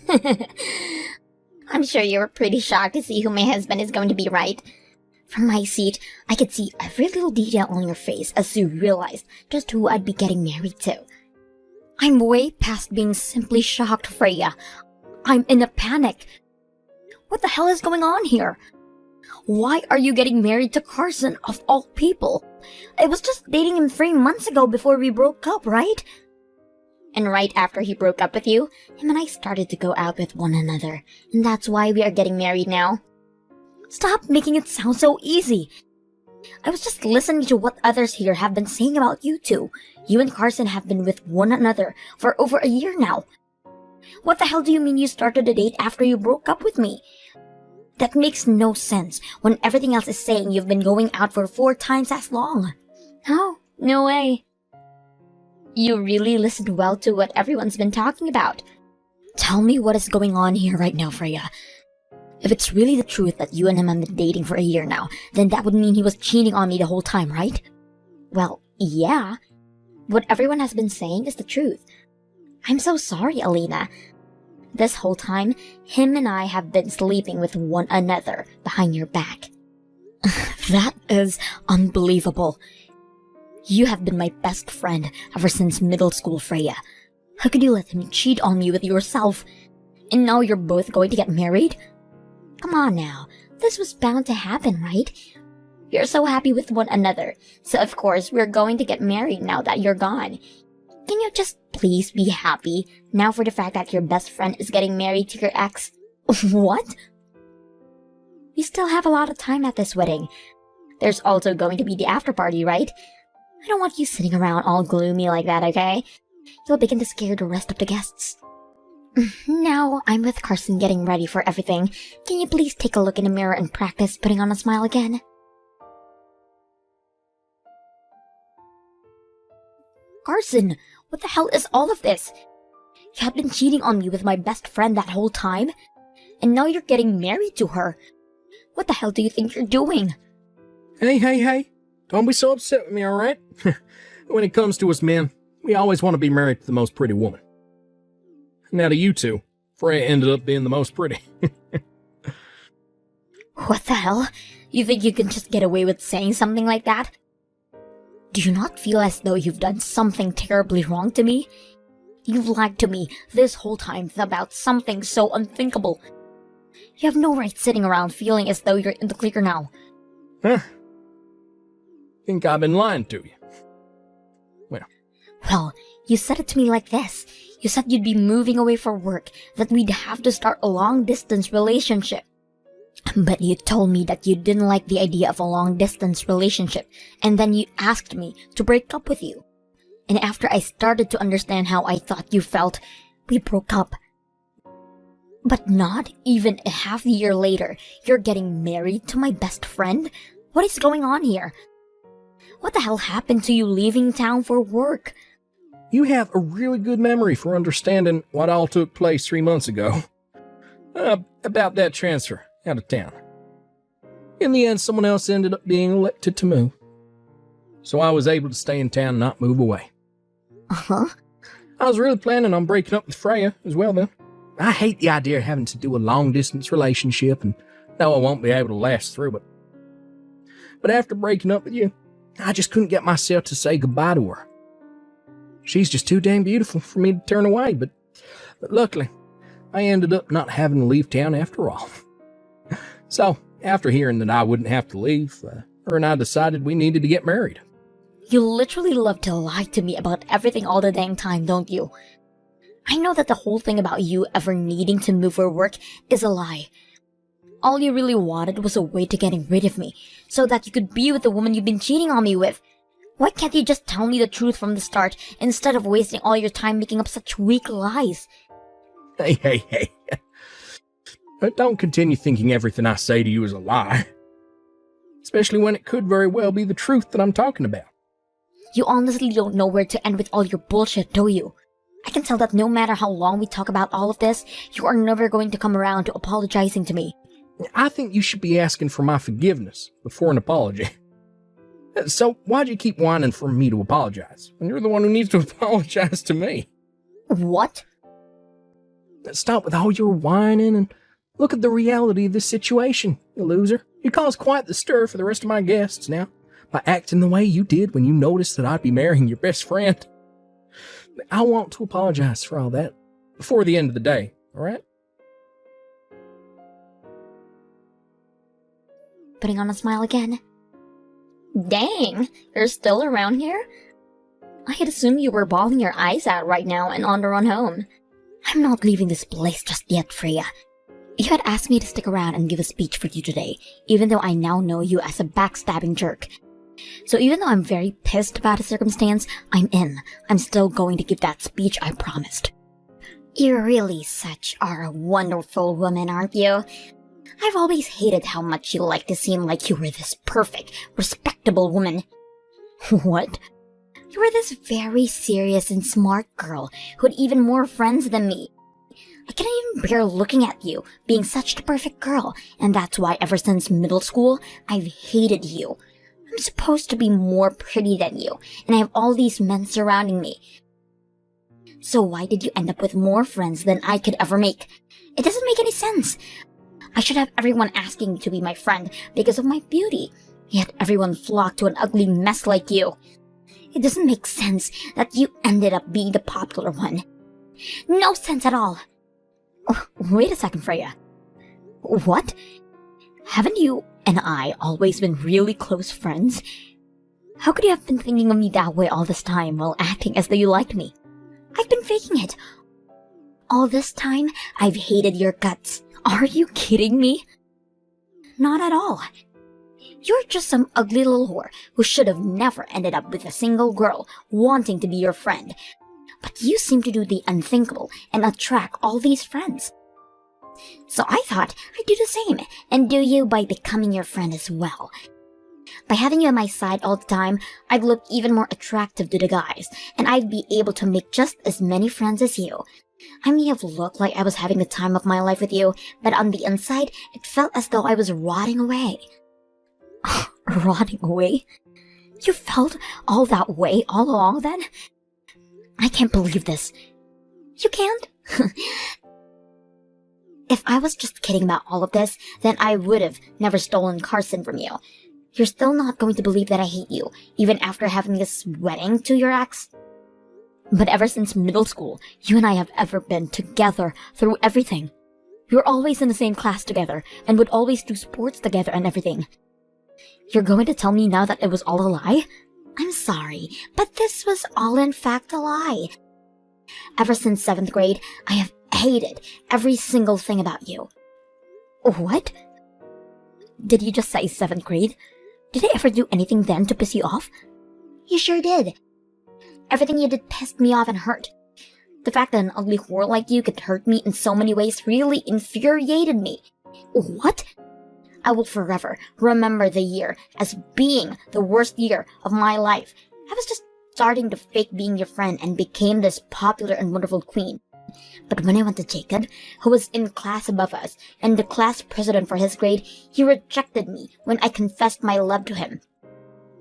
I'm sure you were pretty shocked to see who my husband is going to be, right? From my seat, I could see every little detail on your face as you realized just who I'd be getting married to. I'm way past being simply shocked, Freya. I'm in a panic. What the hell is going on here? Why are you getting married to Carson, of all people? I was just dating him 3 months ago before we broke up, right? And right after he broke up with you, him and I started to go out with one another, and that's why we are getting married now. Stop making it sound so easy. I was just listening to what others here have been saying about you two. You and Carson have been with one another for over a year now. What the hell do you mean you started a date after you broke up with me? That makes no sense when everything else is saying you've been going out for 4 times as long. Oh, no way. You really listened well to what everyone's been talking about. Tell me what is going on here right now, Freya. If it's really the truth that you and him have been dating for a year now, then that would mean he was cheating on me the whole time, right? Well, yeah. What everyone has been saying is the truth. I'm so sorry, Alina. This whole time, him and I have been sleeping with one another behind your back. That is unbelievable. You have been my best friend ever since middle school, Freya. How could you let him cheat on me with yourself? And now you're both going to get married? Come on now, this was bound to happen, right? You're so happy with one another, so of course we're going to get married now that you're gone. Can you just please be happy now for the fact that your best friend is getting married to your ex? What? We still have a lot of time at this wedding. There's also going to be the after party, right? I don't want you sitting around all gloomy like that, okay? You'll begin to scare the rest of the guests. Now I'm with Carson getting ready for everything. Can you please take a look in the mirror and practice putting on a smile again? Carson, what the hell is all of this? You have been cheating on me with my best friend that whole time, and now you're getting married to her. What the hell do you think you're doing? Hey. Don't be so upset with me, alright? When it comes to us men, we always want to be married to the most pretty woman. Now to you two, Freya ended up being the most pretty. What the hell? You think you can just get away with saying something like that? Do you not feel as though you've done something terribly wrong to me? You've lied to me this whole time about something so unthinkable. You have no right sitting around feeling as though you're in the clear now. Huh? Think I've been lying to you? Well, you said it to me like this. You said you'd be moving away for work, that we'd have to start a long-distance relationship. But you told me that you didn't like the idea of a long-distance relationship, and then you asked me to break up with you. And after I started to understand how I thought you felt, we broke up. But not even a half year later, you're getting married to my best friend? What is going on here? What the hell happened to you leaving town for work? You have a really good memory for understanding what all took place 3 months ago. About that transfer out of town. In the end, someone else ended up being elected to move. So I was able to stay in town and not move away. Uh-huh. I was really planning on breaking up with Freya as well then. I hate the idea of having to do a long-distance relationship and know I won't be able to last through it. But after breaking up with you, I just couldn't get myself to say goodbye to her. She's just too dang beautiful for me to turn away, but luckily, I ended up not having to leave town after all. So, after hearing that I wouldn't have to leave, her and I decided we needed to get married. You literally love to lie to me about everything all the dang time, don't you? I know that the whole thing about you ever needing to move for work is a lie. All you really wanted was a way to getting rid of me, so that you could be with the woman you've been cheating on me with. Why can't you just tell me the truth from the start, instead of wasting all your time making up such weak lies? Hey. Don't continue thinking everything I say to you is a lie. Especially when it could very well be the truth that I'm talking about. You honestly don't know where to end with all your bullshit, do you? I can tell that no matter how long we talk about all of this, you are never going to come around to apologizing to me. I think you should be asking for my forgiveness before an apology. So why'd you keep whining for me to apologize when you're the one who needs to apologize to me? What? Stop with all your whining and look at the reality of this situation, you loser. You caused quite the stir for the rest of my guests now by acting the way you did when you noticed that I'd be marrying your best friend. I want to apologize for all that before the end of the day, all right? Putting on a smile again. Dang, you're still around here? I had assumed you were bawling your eyes out right now and on the run home. I'm not leaving this place just yet, Freya. You had asked me to stick around and give a speech for you today, even though I now know you as a backstabbing jerk. So even though I'm very pissed about the circumstance, I'm in. I'm still going to give that speech I promised. You really are a wonderful woman, aren't you? I've always hated how much you like to seem like you were this perfect, respectable woman. What? You were this very serious and smart girl who had even more friends than me. I can't even bear looking at you, being such the perfect girl, and that's why ever since middle school, I've hated you. I'm supposed to be more pretty than you, and I have all these men surrounding me. So why did you end up with more friends than I could ever make? It doesn't make any sense. I should have everyone asking to be my friend because of my beauty, yet everyone flocked to an ugly mess like you. It doesn't make sense that you ended up being the popular one. No sense at all. Oh, wait a second, Freya. What? Haven't you and I always been really close friends? How could you have been thinking of me that way all this time while acting as though you liked me? I've been faking it. All this time, I've hated your guts. Are you kidding me? Not at all. You're just some ugly little whore who should have never ended up with a single girl wanting to be your friend. But you seem to do the unthinkable and attract all these friends. So I thought I'd do the same and do you by becoming your friend as well. By having you on my side all the time, I'd look even more attractive to the guys, and I'd be able to make just as many friends as you. I may have looked like I was having the time of my life with you, but on the inside, it felt as though I was rotting away. Rotting away? You felt all that way all along then? I can't believe this. You can't? If I was just kidding about all of this, then I would have never stolen Carson from you. You're still not going to believe that I hate you, even after having this wedding to your ex? But ever since middle school, you and I have ever been together through everything. We were always in the same class together, and would always do sports together and everything. You're going to tell me now that it was all a lie? I'm sorry, but this was all in fact a lie. Ever since 7th grade, I have hated every single thing about you. What? Did you just say 7th grade? Did I ever do anything then to piss you off? You sure did. Everything you did pissed me off and hurt. The fact that an ugly whore like you could hurt me in so many ways really infuriated me. What? I will forever remember the year as being the worst year of my life. I was just starting to fake being your friend and became this popular and wonderful queen. But when I went to Jacob, who was in class above us and the class president for his grade, he rejected me when I confessed my love to him.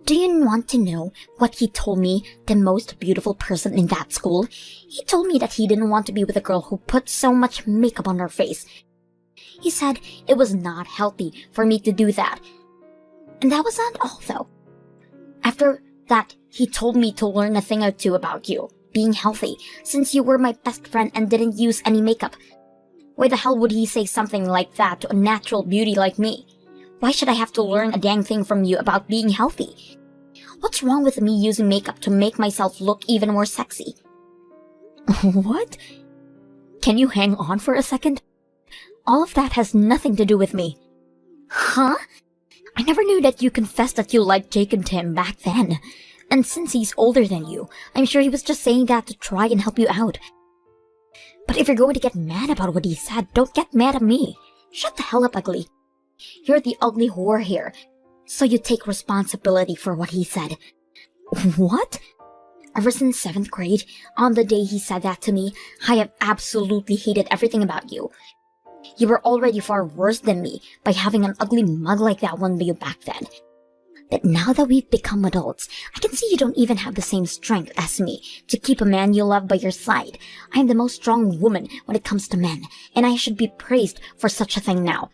Do you want to know what he told me, the most beautiful person in that school? He told me that he didn't want to be with a girl who put so much makeup on her face. He said it was not healthy for me to do that. And that was not all, though. After that, he told me to learn a thing or two about you, being healthy, since you were my best friend and didn't use any makeup. Why the hell would he say something like that to a natural beauty like me? Why should I have to learn a dang thing from you about being healthy? What's wrong with me using makeup to make myself look even more sexy? What? Can you hang on for a second? All of that has nothing to do with me. Huh? I never knew that you confessed that you liked Jake and Tim back then. And since he's older than you, I'm sure he was just saying that to try and help you out. But if you're going to get mad about what he said, don't get mad at me. Shut the hell up, ugly. You're the ugly whore here, so you take responsibility for what he said. What? Ever since 7th grade, on the day he said that to me, I have absolutely hated everything about you. You were already far worse than me by having an ugly mug like that one you back then. But now that we've become adults, I can see you don't even have the same strength as me to keep a man you love by your side. I am the most strong woman when it comes to men, and I should be praised for such a thing now.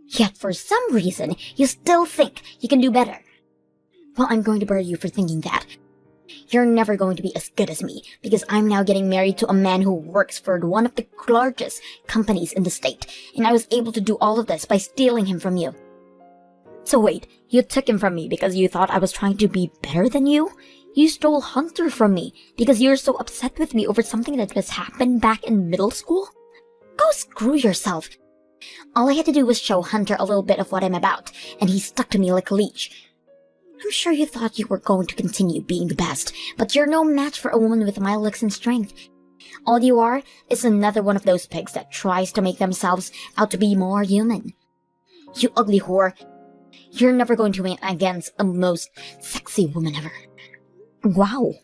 Yet for some reason, you still think you can do better. Well, I'm going to bury you for thinking that. You're never going to be as good as me, because I'm now getting married to a man who works for one of the largest companies in the state, and I was able to do all of this by stealing him from you. So wait, you took him from me because you thought I was trying to be better than you? You stole Hunter from me because you're so upset with me over something that just happened back in middle school? Go screw yourself. All I had to do was show Hunter a little bit of what I'm about, and he stuck to me like a leech. I'm sure you thought you were going to continue being the best, but you're no match for a woman with my looks and strength. All you are is another one of those pigs that tries to make themselves out to be more human. You ugly whore. You're never going to win against the most sexy woman ever. Wow.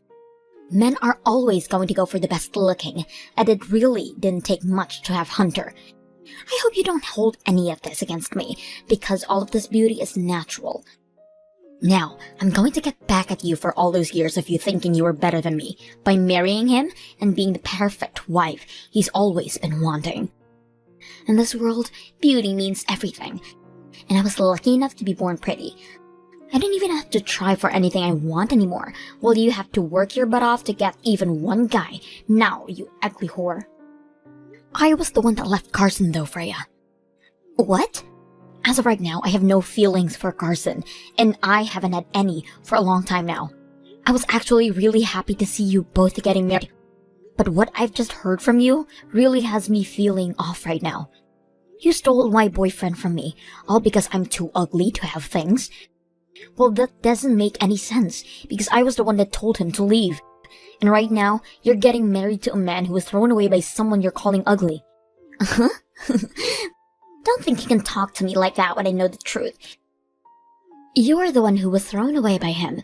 Men are always going to go for the best looking, and it really didn't take much to have Hunter. I hope you don't hold any of this against me, because all of this beauty is natural. Now, I'm going to get back at you for all those years of you thinking you were better than me, by marrying him and being the perfect wife he's always been wanting. In this world, beauty means everything. And I was lucky enough to be born pretty. I don't even have to try for anything I want anymore, while you have to work your butt off to get even one guy. Now, you ugly whore. I was the one that left Carson though, Freya. What? As of right now, I have no feelings for Carson, and I haven't had any for a long time now. I was actually really happy to see you both getting married, but what I've just heard from you really has me feeling off right now. You stole my boyfriend from me, all because I'm too ugly to have things. Well, that doesn't make any sense, because I was the one that told him to leave. And right now, you're getting married to a man who was thrown away by someone you're calling ugly. Uh-huh. Don't think you can talk to me like that when I know the truth. You're the one who was thrown away by him.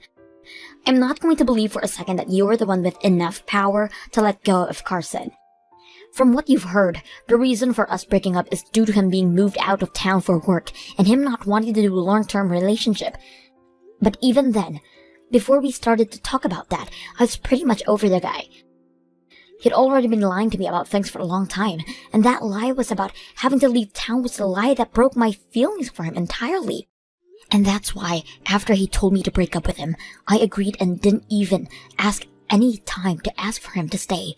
I'm not going to believe for a second that you're the one with enough power to let go of Carson. From what you've heard, the reason for us breaking up is due to him being moved out of town for work and him not wanting to do a long-term relationship. But even then, before we started to talk about that, I was pretty much over the guy. He'd already been lying to me about things for a long time, and that lie was about having to leave town was the lie that broke my feelings for him entirely. And that's why, after he told me to break up with him, I agreed and didn't even ask any time to ask for him to stay.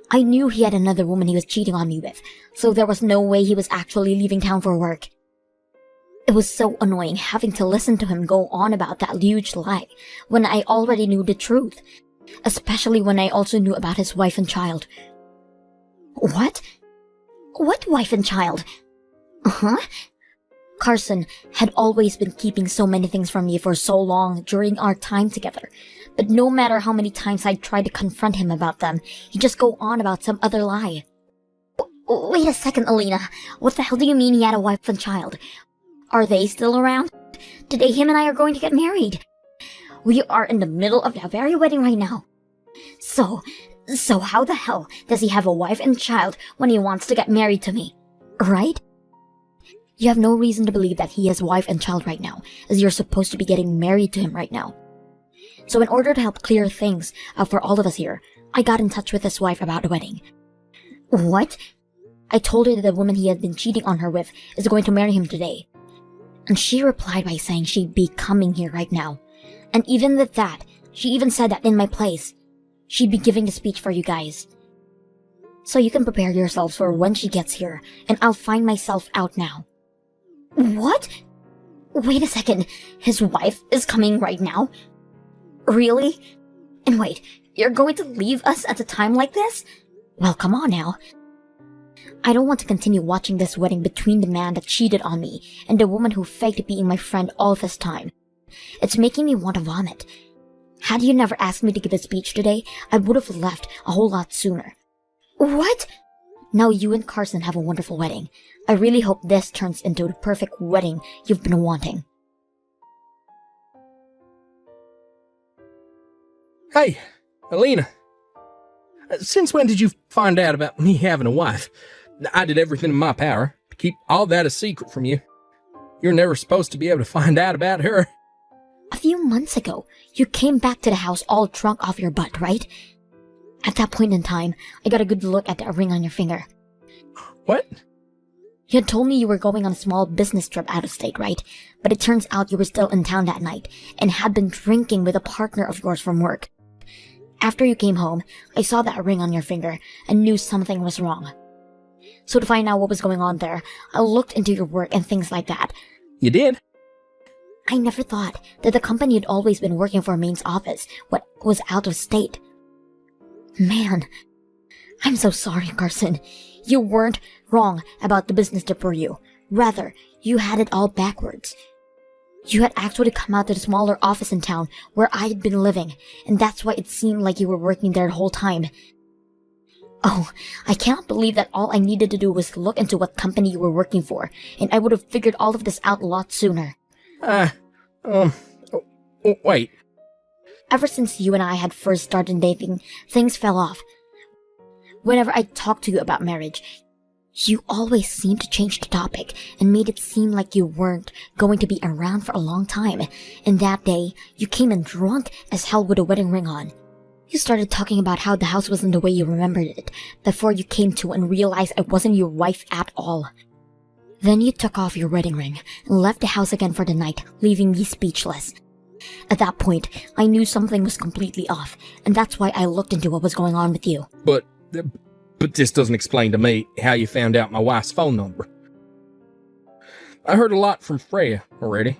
I knew he had another woman he was cheating on me with, so there was no way he was actually leaving town for work. It was so annoying having to listen to him go on about that huge lie when I already knew the truth, especially when I also knew about his wife and child. What? What wife and child? Uh-huh. Carson had always been keeping so many things from me for so long during our time together, but no matter how many times I'd tried to confront him about them, he'd just go on about some other lie. Wait a second, Alina. What the hell do you mean he had a wife and child? Are they still around? Today him and I are going to get married. We are in the middle of that very wedding right now. So how the hell does he have a wife and child when he wants to get married to me? Right? You have no reason to believe that he has wife and child right now, as you're supposed to be getting married to him right now. So in order to help clear things up for all of us here, I got in touch with his wife about the wedding. What? I told her that the woman he had been cheating on her with is going to marry him today. And she replied by saying she'd be coming here right now. And even with that, she even said that in my place, she'd be giving the speech for you guys. So you can prepare yourselves for when she gets here, and I'll find myself out now. What? Wait a second, his wife is coming right now? Really? And wait, you're going to leave us at a time like this? Well, come on now. I don't want to continue watching this wedding between the man that cheated on me and the woman who faked being my friend all this time. It's making me want to vomit. Had you never asked me to give a speech today, I would have left a whole lot sooner. What? Now you and Carson have a wonderful wedding. I really hope this turns into the perfect wedding you've been wanting. Hey, Alina. Since when did you find out about me having a wife? I did everything in my power to keep all that a secret from you. You're never supposed to be able to find out about her. A few months ago, you came back to the house all drunk off your butt, right? At that point in time, I got a good look at the ring on your finger. What? You had told me you were going on a small business trip out of state, right? But it turns out you were still in town that night and had been drinking with a partner of yours from work. After you came home, I saw that ring on your finger and knew something was wrong. So to find out what was going on there, I looked into your work and things like that. You did? I never thought that the company you'd always been working for Maine's office was out of state. Man, I'm so sorry, Carson. You weren't wrong about the business trip for you. Rather, you had it all backwards. You had actually come out to the smaller office in town where I had been living, and that's why it seemed like you were working there the whole time. Oh, I can't believe that all I needed to do was look into what company you were working for, and I would have figured all of this out a lot sooner. Wait. Ever since you and I had first started dating, things fell off. Whenever I talked to you about marriage, you always seemed to change the topic and made it seem like you weren't going to be around for a long time. And that day, you came in drunk as hell with a wedding ring on. You started talking about how the house wasn't the way you remembered it before you came to and realized I wasn't your wife at all. Then you took off your wedding ring and left the house again for the night, leaving me speechless. At that point, I knew something was completely off, and that's why I looked into what was going on with you. But this doesn't explain to me how you found out my wife's phone number. I heard a lot from Freya already.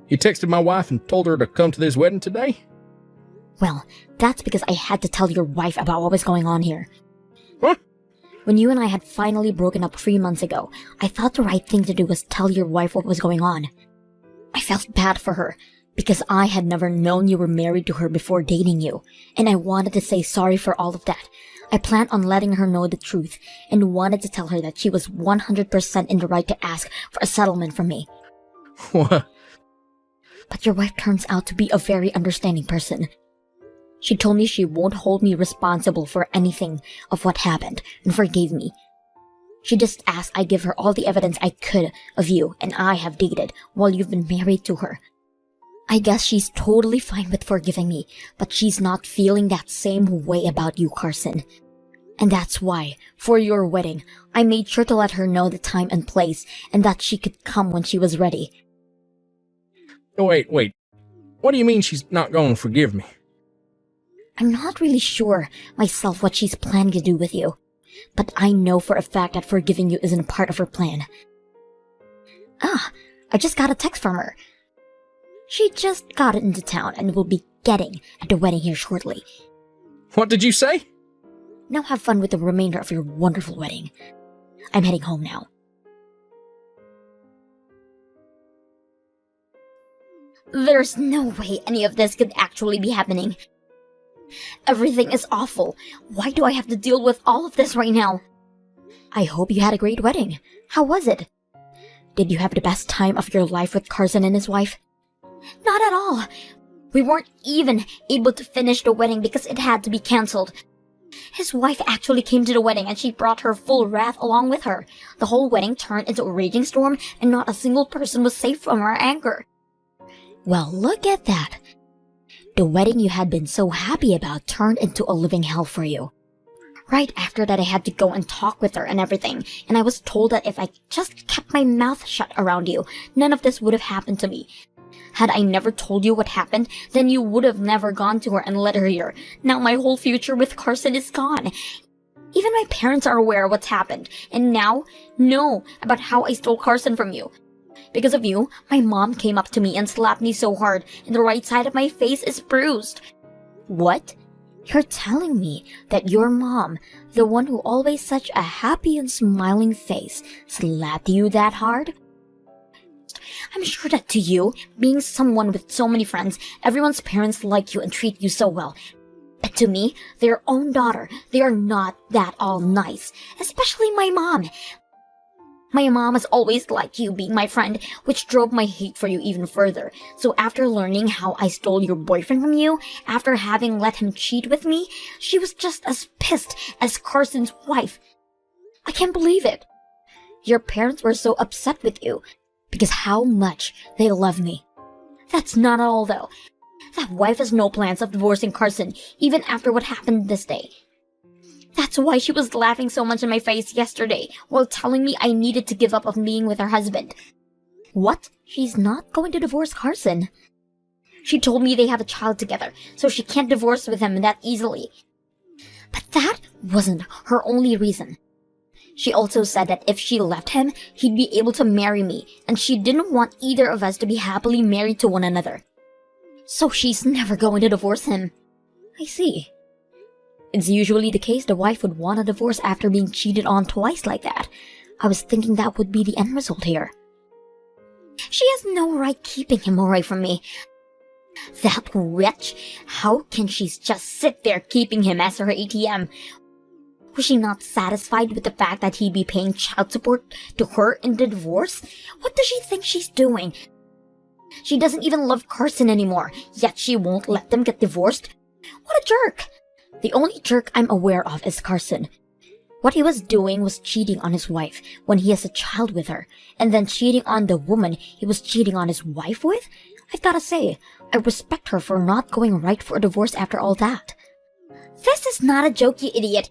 You texted my wife and told her to come to this wedding today? Well, that's because I had to tell your wife about what was going on here. What? When you and I had finally broken up 3 months ago, I thought the right thing to do was tell your wife what was going on. I felt bad for her, because I had never known you were married to her before dating you, and I wanted to say sorry for all of that. I planned on letting her know the truth, and wanted to tell her that she was 100% in the right to ask for a settlement from me. What? But your wife turns out to be a very understanding person. She told me she won't hold me responsible for anything of what happened, and forgave me. She just asked I give her all the evidence I could of you and I have dated while you've been married to her. I guess she's totally fine with forgiving me, but she's not feeling that same way about you, Carson. And that's why, for your wedding, I made sure to let her know the time and place, and that she could come when she was ready. Wait. What do you mean she's not going to forgive me? I'm not really sure myself what she's planning to do with you, but I know for a fact that forgiving you isn't a part of her plan. I just got a text from her. She just got it into town and will be getting at the wedding here shortly. What did you say? Now have fun with the remainder of your wonderful wedding. I'm heading home now. There's no way any of this could actually be happening. Everything is awful. Why do I have to deal with all of this right now? I hope you had a great wedding. How was it? Did you have the best time of your life with Carson and his wife? Not at all. We weren't even able to finish the wedding because it had to be cancelled. His wife actually came to the wedding and she brought her full wrath along with her. The whole wedding turned into a raging storm and not a single person was safe from her anger. Well, look at that. The wedding you had been so happy about turned into a living hell for you. Right after that, I had to go and talk with her and everything, and I was told that if I just kept my mouth shut around you, none of this would have happened to me. Had I never told you what happened, then you would have never gone to her and let her hear. Now my whole future with Carson is gone. Even my parents are aware of what's happened, and now know about how I stole Carson from you. Because of you, my mom came up to me and slapped me so hard, and the right side of my face is bruised. What? You're telling me that your mom, the one who always such a happy and smiling face, slapped you that hard? I'm sure that to you, being someone with so many friends, everyone's parents like you and treat you so well. But to me, their own daughter, they are not that all nice, especially my mom. My mom has always liked you being my friend, which drove my hate for you even further. So after learning how I stole your boyfriend from you, after having let him cheat with me, she was just as pissed as Carson's wife. I can't believe it. Your parents were so upset with you because how much they love me. That's not all, though. That wife has no plans of divorcing Carson, even after what happened this day. That's why she was laughing so much in my face yesterday, while telling me I needed to give up on being with her husband. What? She's not going to divorce Carson. She told me they have a child together, so she can't divorce with him that easily. But that wasn't her only reason. She also said that if she left him, he'd be able to marry me, and she didn't want either of us to be happily married to one another. So she's never going to divorce him. I see. It's usually the case the wife would want a divorce after being cheated on twice like that. I was thinking that would be the end result here. She has no right keeping him away from me. That wretch! How can she just sit there keeping him as her ATM? Was she not satisfied with the fact that he'd be paying child support to her in the divorce? What does she think she's doing? She doesn't even love Carson anymore, yet she won't let them get divorced? What a jerk! The only jerk I'm aware of is Carson. What he was doing was cheating on his wife when he has a child with her, and then cheating on the woman he was cheating on his wife with? I've gotta say, I respect her for not going right for a divorce after all that. This is not a joke, you idiot.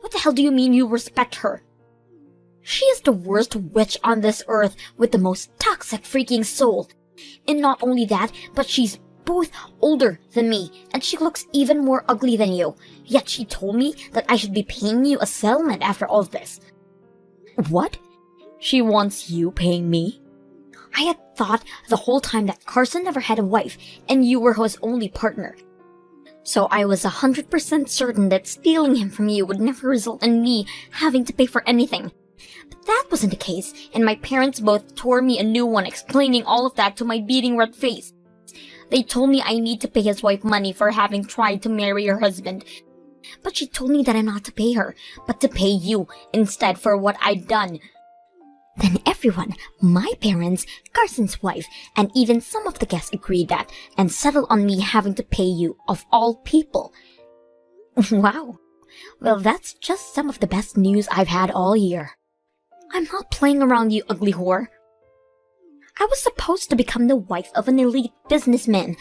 What the hell do you mean you respect her? She is the worst witch on this earth with the most toxic freaking soul. And not only that, but she's both older than me, and she looks even more ugly than you. Yet she told me that I should be paying you a settlement after all of this. What? She wants you paying me? I had thought the whole time that Carson never had a wife, and you were his only partner. So I was 100% certain that stealing him from you would never result in me having to pay for anything. But that wasn't the case, and my parents both tore me a new one explaining all of that to my beating red face. They told me I need to pay his wife money for having tried to marry her husband. But she told me that I'm not to pay her, but to pay you instead for what I'd done. Then everyone, my parents, Carson's wife, and even some of the guests agreed that and settled on me having to pay you, of all people. Wow. Well, that's just some of the best news I've had all year. I'm not playing around, you ugly whore. I was supposed to become the wife of an elite businessman.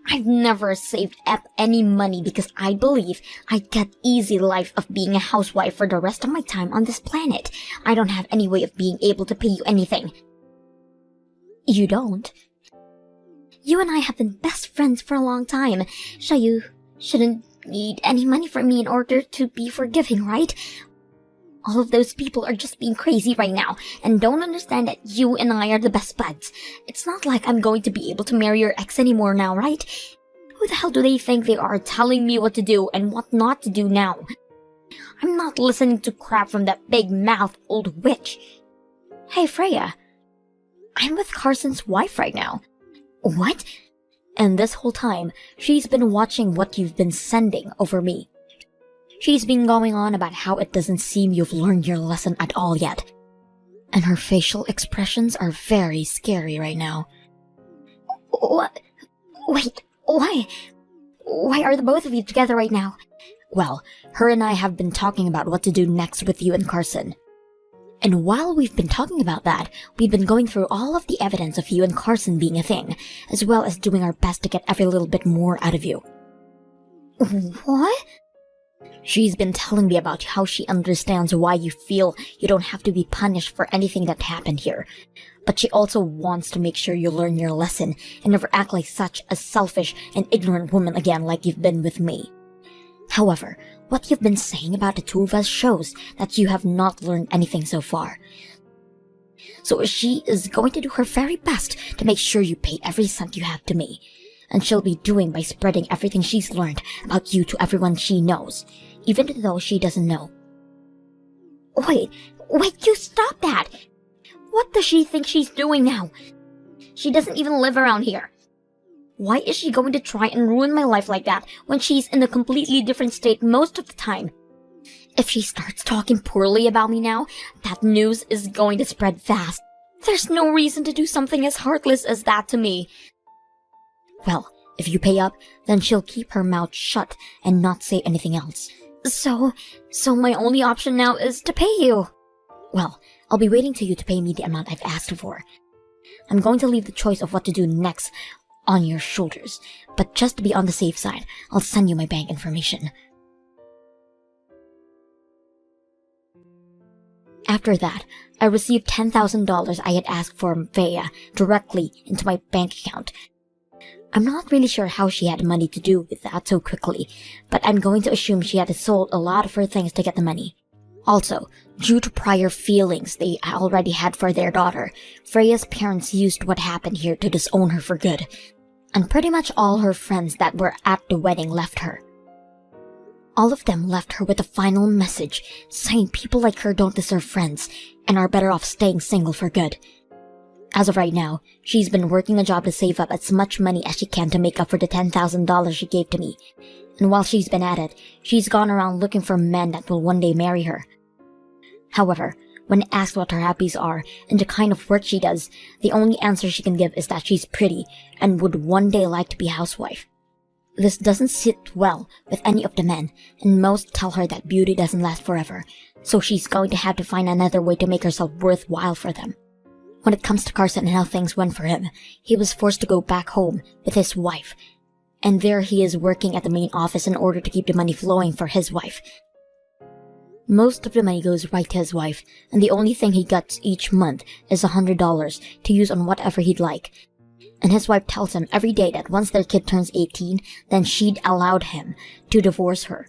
I've never saved up any money because I believe I'd get easy life of being a housewife for the rest of my time on this planet. I don't have any way of being able to pay you anything. You don't? You and I have been best friends for a long time, so you shouldn't need any money from me in order to be forgiving, right? All of those people are just being crazy right now and don't understand that you and I are the best buds. It's not like I'm going to be able to marry your ex anymore now, right? Who the hell do they think they are telling me what to do and what not to do now? I'm not listening to crap from that big-mouthed old witch. Hey, Freya. I'm with Carson's wife right now. What? And this whole time, she's been watching what you've been sending over me. She's been going on about how it doesn't seem you've learned your lesson at all yet. And her facial expressions are very scary right now. What? Wait, why? Why are the both of you together right now? Well, her and I have been talking about what to do next with you and Carson. And while we've been talking about that, we've been going through all of the evidence of you and Carson being a thing, as well as doing our best to get every little bit more out of you. What? She's been telling me about how she understands why you feel you don't have to be punished for anything that happened here. But she also wants to make sure you learn your lesson and never act like such a selfish and ignorant woman again like you've been with me. However, what you've been saying about the two of us shows that you have not learned anything so far. So she is going to do her very best to make sure you pay every cent you have to me. And she'll be doing by spreading everything she's learned about you to everyone she knows, even though she doesn't know. Wait, you stop that! What does she think she's doing now? She doesn't even live around here. Why is she going to try and ruin my life like that when she's in a completely different state most of the time? If she starts talking poorly about me now, that news is going to spread fast. There's no reason to do something as heartless as that to me. Well, if you pay up, then she'll keep her mouth shut and not say anything else. So my only option now is to pay you. Well, I'll be waiting till you to pay me the amount I've asked for. I'm going to leave the choice of what to do next on your shoulders, but just to be on the safe side, I'll send you my bank information. After that, I received $10,000 I had asked for Freya directly into my bank account. I'm not really sure how she had money to do with that so quickly, but I'm going to assume she had sold a lot of her things to get the money. Also, due to prior feelings they already had for their daughter, Freya's parents used what happened here to disown her for good, and pretty much all her friends that were at the wedding left her. All of them left her with a final message saying people like her don't deserve friends and are better off staying single for good. As of right now, she's been working a job to save up as much money as she can to make up for the $10,000 she gave to me. And while she's been at it, she's gone around looking for men that will one day marry her. However, when asked what her hobbies are and the kind of work she does, the only answer she can give is that she's pretty and would one day like to be a housewife. This doesn't sit well with any of the men, and most tell her that beauty doesn't last forever, so she's going to have to find another way to make herself worthwhile for them. When it comes to Carson and how things went for him, he was forced to go back home with his wife, and there he is working at the main office in order to keep the money flowing for his wife. Most of the money goes right to his wife, and the only thing he gets each month is $100 to use on whatever he'd like. And his wife tells him every day that once their kid turns 18, then she'd allowed him to divorce her.